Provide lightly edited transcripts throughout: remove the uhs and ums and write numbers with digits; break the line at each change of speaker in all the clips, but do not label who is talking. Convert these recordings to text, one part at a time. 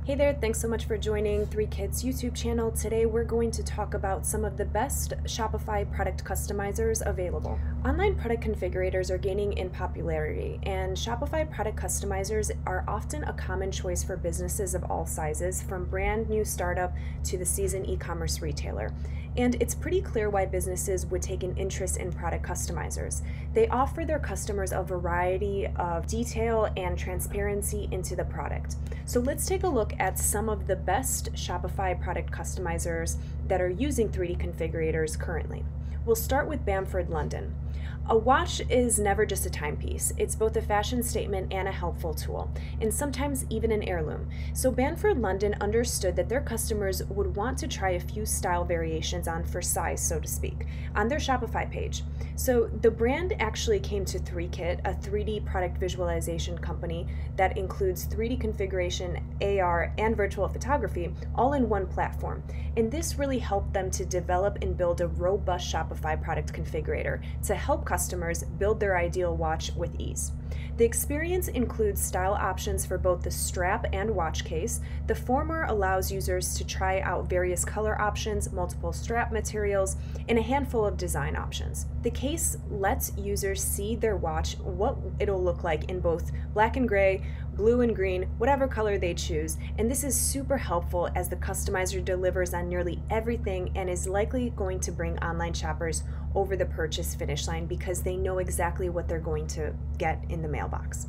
Hey there, thanks so much for joining 3Kids YouTube channel. Today we're going to talk about some of the best Shopify product customizers available. Online product configurators are gaining in popularity, and Shopify product customizers are often a common choice for businesses of all sizes, from brand new startup to the seasoned e-commerce retailer. And it's pretty clear why businesses would take an interest in product customizers. They offer their customers a variety of detail and transparency into the product. So let's take a look at some of the best Shopify product customizers that are using 3D configurators currently. We'll start with Bamford London. A watch is never just a timepiece. It's both a fashion statement and a helpful tool, and sometimes even an heirloom. So Bamford London understood that their customers would want to try a few style variations on for size, so to speak, on their Shopify page. So the brand actually came to 3Kit, a 3D product visualization company that includes 3D configuration, AR, and virtual photography all in one platform. And this really helped them to develop and build a robust Shopify product configurator to help customers build their ideal watch with ease. The experience includes style options for both the strap and watch case. The former allows users to try out various color options, multiple strap materials, and a handful of design options. The case lets users see their watch, what it'll look like in both black and gray, blue and green, whatever color they choose, and this is super helpful as the customizer delivers on nearly everything and is likely going to bring online shoppers over the purchase finish line because they know exactly what they're going to get in the mailbox.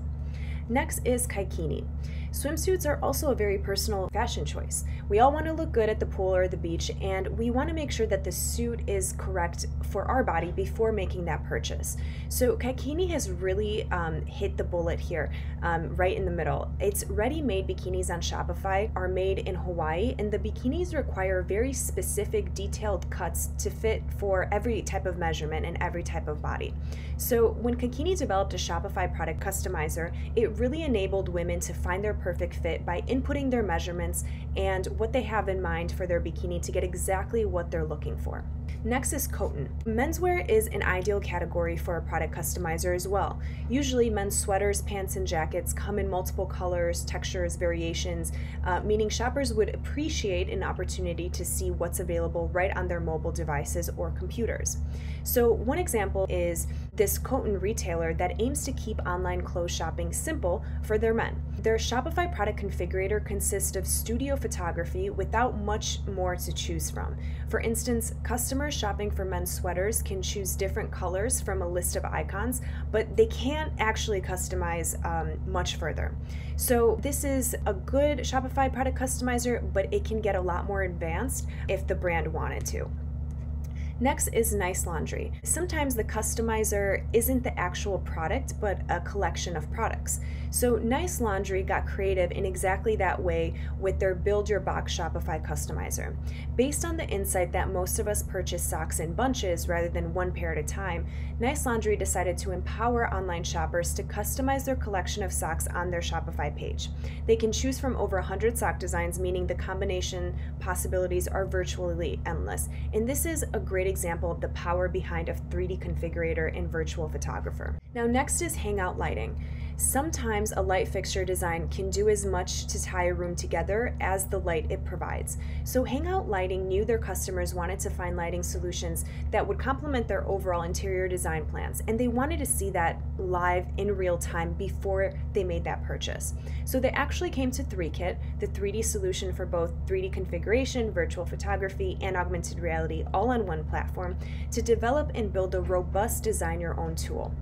Next is Kikini. Swimsuits are also a very personal fashion choice. We all want to look good at the pool or the beach, and we want to make sure that the suit is correct for our body before making that purchase. So Kikini has really hit the bullet here, right in the middle. Its ready-made bikinis on Shopify are made in Hawaii, and the bikinis require very specific detailed cuts to fit for every type of measurement and every type of body. So when Kikini developed a Shopify product customizer, it really enabled women to find their perfect fit by inputting their measurements and what they have in mind for their bikini to get exactly what they're looking for. Next is Coton. Menswear is an ideal category for a product customizer as well. Usually men's sweaters, pants, and jackets come in multiple colors, textures, variations, meaning shoppers would appreciate an opportunity to see what's available right on their mobile devices or computers. So one example is this Coton retailer that aims to keep online clothes shopping simple for their men. Their Shopify product configurator consists of studio photography without much more to choose from. For instance, customers shopping for men's sweaters can choose different colors from a list of icons, but they can't actually customize much further. So this is a good Shopify product customizer, but it can get a lot more advanced if the brand wanted to. Next is Nice Laundry. Sometimes the customizer isn't the actual product, but a collection of products. So Nice Laundry got creative in exactly that way with their Build Your Box Shopify customizer. Based on the insight that most of us purchase socks in bunches rather than one pair at a time, Nice Laundry decided to empower online shoppers to customize their collection of socks on their Shopify page. They can choose from over 100 sock designs, meaning the combination possibilities are virtually endless. And this is a great example of the power behind a 3D configurator and virtual photographer. Now next is Hangout Lighting. Sometimes a light fixture design can do as much to tie a room together as the light it provides. So Hangout Lighting knew their customers wanted to find lighting solutions that would complement their overall interior design plans, and they wanted to see that live in real time before they made that purchase. So they actually came to 3Kit, the 3D solution for both 3D configuration, virtual photography, and augmented reality all on one platform, to develop and build a robust design your own tool.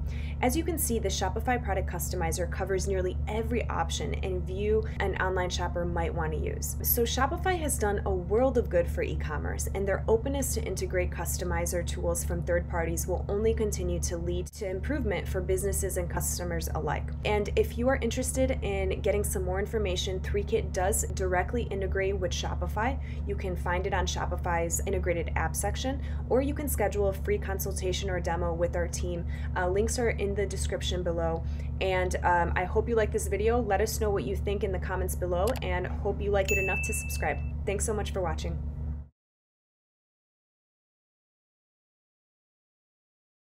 As you can see, the Shopify product customizer covers nearly every option and view an online shopper might want to use. So Shopify has done a world of good for e-commerce, and their openness to integrate customizer tools from third parties will only continue to lead to improvement for businesses and customers alike. And if you are interested in getting some more information, 3Kit does directly integrate with Shopify. You can find it on Shopify's integrated app section, or you can schedule a free consultation or demo with our team. Links are in the description below. And I hope you like this video. Let us know what you think in the comments below, and hope you like it enough to subscribe. Thanks so much for watching.